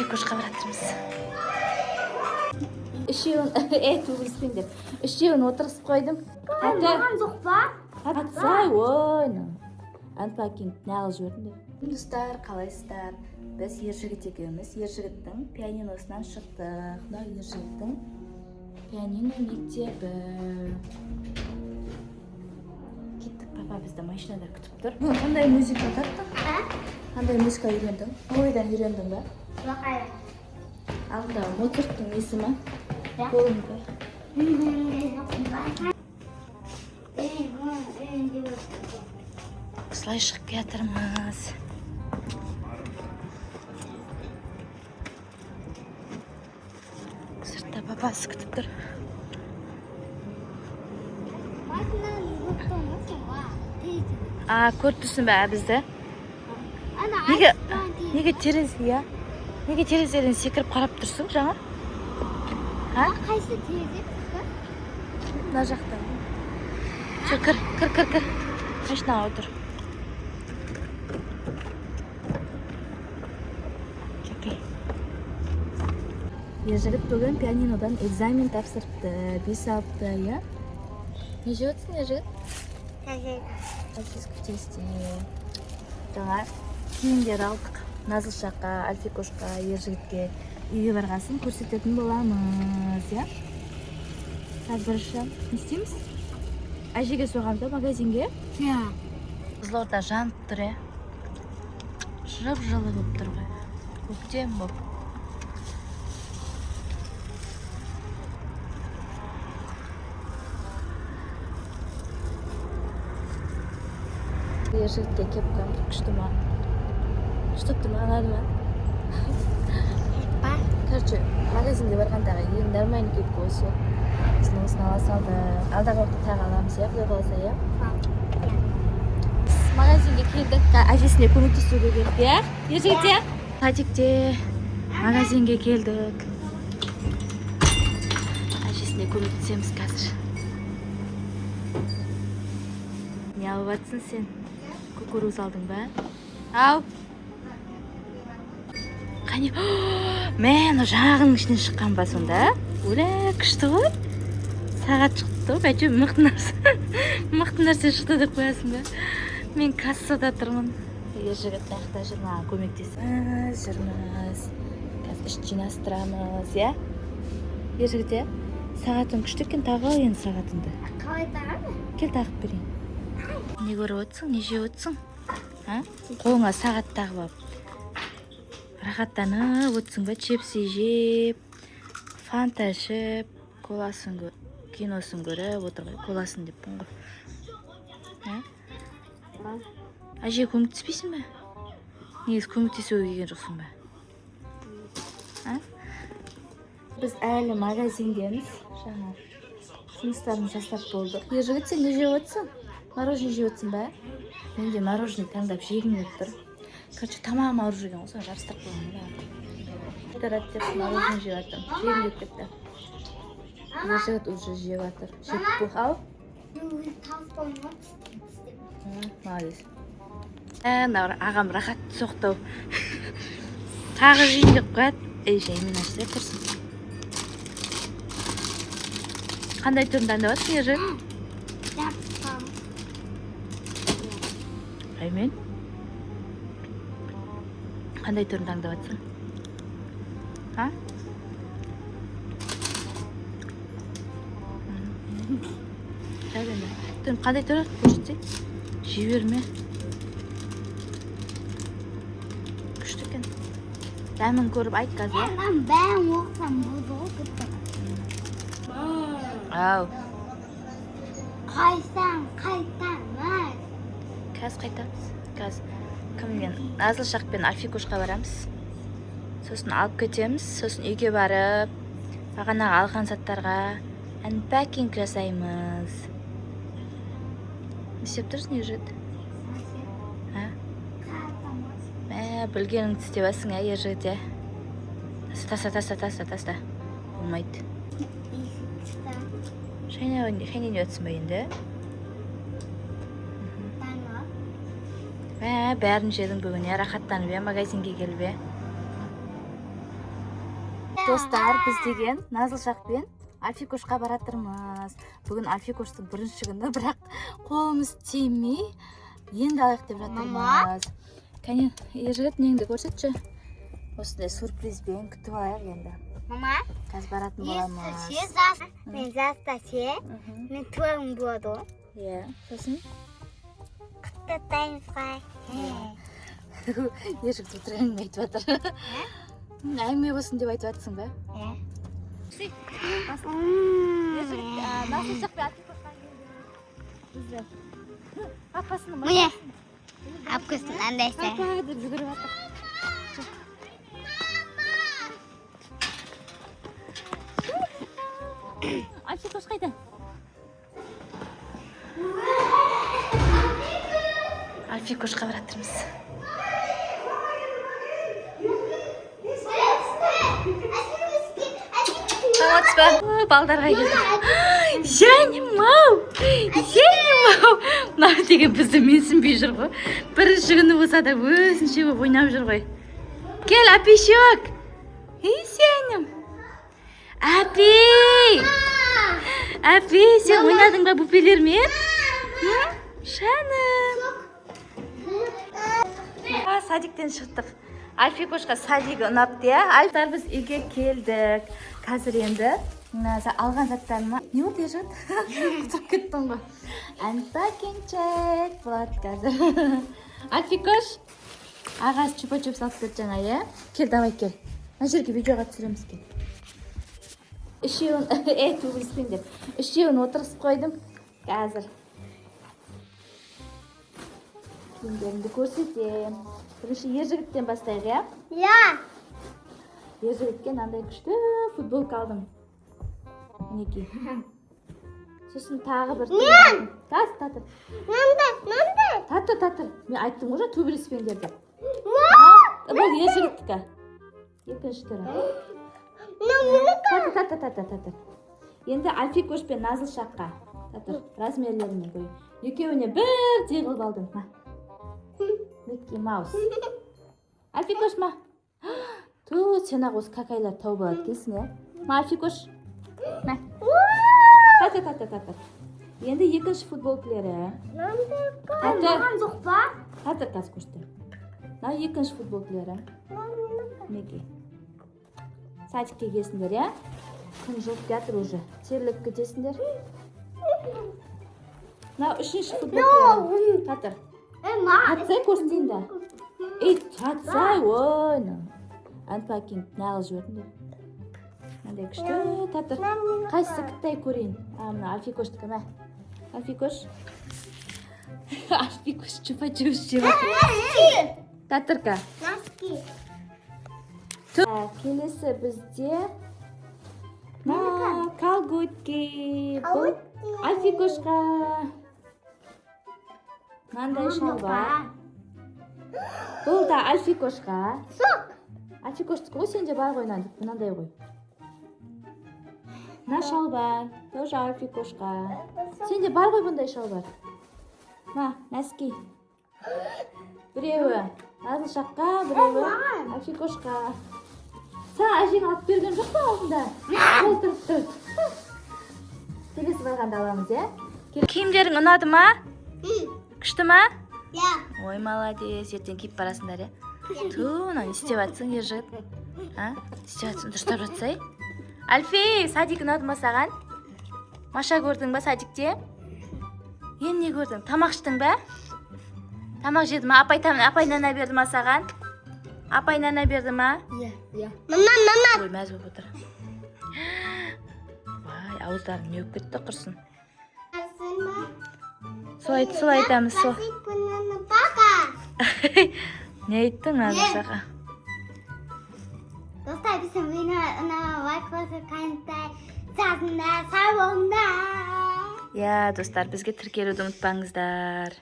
Альфикошқа баратырмыз. Үшеуін өбіліспеңдер. Үшеуін отырғызып қойдым. Маған жоқ па? Атсай, ойны. Анпакинг нағыл жібердім. Достар, қалайсыздар? Біз ержігіт екеуміз. Ержігіттің пианиносынан шықтық. Мына ержігіттің пианино мектебі. Кеттік, папа бізді машинада күтіп тұр. Қандай музыка тарттың? Қандай музыка үйрендің? Ойдан үйрендің ба? Жоқ, Алда Моцарттың есімі? Ja. Қолымда. Осылай шығып келатырмыз. Сыртта папасы күтіп тұр. Көріп тұрсың ба бізді? Неге терезеге? Неге терезеден секіріп қарап тұрсың жаңа? Қайсы терезе? Мына жақта. Кір. Машинаға отыр. Ержігіт бүгін пианинодан экзамен тапсырыпты. 5 алыпты, иә? Не жеп отырсың, Ержігіт? Күтесте. Жаңа киімдер алдық. Назылшаққа, Альфикошқа, Ержігітке үйге барғасын көрсететін боламыз, иә? Бірінші, не істейміз? Әжеге соғамды магазинге? Иә. Қызылорда жанып тұр, иә? Жып-жылы болып тұр ғой. Көктем болып. Ержігітке кеп қойып күшті ма? Күшті ма, анады ма? Короче, магазинге барғандағы ең нормальный кеп осы. Біздің осыны ала салды. Алдағы уақытта тағы аламыз, иә? Құдай қаласа, иә? Магазинге келдік. Әжесіне көмектесуге келдік, иә? Ержігіт, иә? Садикте магазинге келдік. Әжесіне көмектесеміз қазір. Не алып жатсың сен? Кукуруз алдың ба? Ау! Қане? Мен жағының ішінен шыққан ба сонда? Оля, күшті ғой? Сағат шықты ғой, әйтеуір мықты нәрсе шықты деп қоясың ба? Мен кассада тұрмын. Ержігіт нақта жүрмі, жүрміз. Қазір іш жинастырамыз, иә? Ержігіт, иә? Сағатын күшті екен, тағы енді сағатыңды. Қалай тағады? Кел тағып берейін. Не көріп отырсың, не жеп отырсың? Қолыңа сағат тағып алып. Рахаттанып отырсың ба, чепси жеп, фанта ішіп, киносын көріп отыр ғой, коласын деп бұн ғой. Әже көмектеспейсің ба? Негіз көмектесуге келген жоқсың ба? Біз әлі магазиндеміз. Жаңа жұмыстарын жасап болдық. Ержігіт, сен не жеп отырсың? Мороженое жеп отырсың ба? Мен де мороженое таңдап жегім келіп тұр. Короче, тамағым ауырып жүрген ғой, соны жабыстырып қойғанмын да. Тарат деп мороженое жеп жатырмын. Жегім келіп кетті. Ержігіт уже жеп жатыр. Жеп бұл, ал? Молодец. Ағам рахат соқтау. Тағы жейін деп қояды. Жаймен ашса көрсін. Қандай түрін таңдап жатсың, Ержігіт? Аймен? Қандай түрін таңдап жатсың? Жайбенді. Түрін қандай түрі көрсетсе? Жіберме. Күшті екен. Дәмін көріп айт қазір. Мен бәрін оқысам болды ғой күтті. Ау. Қайсаң, қайтамыз. Қазір қайтамыз. Қазір кіммен? Назылшақ пен Альфикошқа барамыз. Сосын алып кетеміз. Сосын үйге барып, бағанағы алған заттарға unpacking жасаймыз. Не істеп тұрсың, Ержігіт? Білгеніңді істеп жатсың, Ержігіт, иә? Таста. Болмайды. Шайнайын өтсін ба енді? Бәрін жедің бүгін, рахаттанып, магазинге келіп. Достар, біз деген Назылшақпен Альфикошқа баратырмыз. Бүгін Альфикоштың бірінші күні, бірақ қолымыз тимей, енді алайық деп жатырмыз. Кәне, ержігіт неңді көрсетші. Осындай сюрпризбен күтіп алайық енді. Мама, Қазір баратын боламыз. мен заставше, мен туағым болады. Иә, сосын Құттықтаймыз. ержігіт отырып әңгіме айтып жатыр. Әңгіме болсын деп айтып жатсың ба? Назылшақпен Альфикошқа келді. Апасының Міне, апкөсін андайса. Папа деп жүгіріп жатыр. Альфикош қайда? Альфикошқа баратырмыз. Саламатсыз ба? Балдарға келді. Жәнім-ау! Жәнім-ау! Мынау деген бізді менсінбей жүр ғой. Бірінші күні болса да өзінше болып ойнап жүр ғой. Кел, әпешек! Жәнім! Әпе! Әпе, сен ойнадың ба бүпелермен? Жаным! Садиктен шықтық. Альфикошқа садигі ұнапты, иә? Альфтар біз үйге келдік. Қазір енді алған заттарыма... Не болды, ержігіт? Құтырып кеттің ғой. Unpacking check болады қазір. Альфикош, ағасы чупа-чуп салып кетті жаңа, иә? Кел, давай кел. Мына жерге видеоға түсіреміз кел. Үшеуін, тубылыспен деп. Үшеуін отырғызып қойдым. Қазір. Киімдерімді көрсетем. Бірінші ержігіттен бастайық, иә? Я. Ержігітке мынандай күшті футболка алдым. Мінекей. Сосын тағы бір... Татыр. Татыр. Мен айттым уже төбелеспеңдер деп. Бұл ержігіттікі. Екінші түрі. Татыр. Енді Альфикош пен Назылшаққа. Татыр. Размерлеріне қой. Екеуіне бірдей қылып алдым. Микки Маус. Альфикош ма? Сен ақ осы какайлар тауып алады келсін, иә? Альфикош. Татыр. Енді екінші футболкілері. Маған жоқ па? Татыр қаз көшті. Мынау екінші футболкілері. Мінекей. Садикке келсіңдер, иә? Күн жылып жатыр уже. Терлеп кетесіңдер. Мынау үшінші футболкілері. Татыр. Татсай көрсетейін да. Татсай, ойны. Unpacking нағыз жібердім. Мынандай күшті, татыр. Қайсысы кіттай көрейін? Мына Альфикоштікі ма? Альфикош. Альфикош чупа-чуп жеп жатыр. Татырка. Келесі бізде колготки. Бұл Альфикошқа. Мынандай шалбар. Бұл да Альфикошқа. Альфикоштікі ғой, сенде бар ғой мынандай ғой. Мына шалбар. Тоже Альфикошқа. Сенде бар ғой бұндай шалбар. Нәски. Біреуі Назылшаққа, біреуі Альфикошқа. Саған әжең алып берген жоқ па алдында? Ол тұрып. Келесі барғанда аламыз, иә? Киімдерің ұнады ма? Күшті ма? Я. Ой, молодец, ертең киіп барасыңдар, иә? Мына не істеп жатсың, ержігіт? Не істеп жатсың, дұрыстап жатсай? Альфи, садик ұнады ма саған? Маша көрдің ба садикте? Енді не көрдің? Тамақ іштің ба? Тамақ жеді ма? Апай нана берді ма саған? Апай нана берді ма? Я. Мама. Ой, мәз болып отыр. Вай, ауыздарын не өп кетті құрсын. Солай айтамыз, сол. Не айттың Назылшаққа? Достар, біздің видеоны лайк басып, комментарий жазыңдар, сау болыңдар. Иә, достар, бізге тіркелуді ұмытпаңыздар.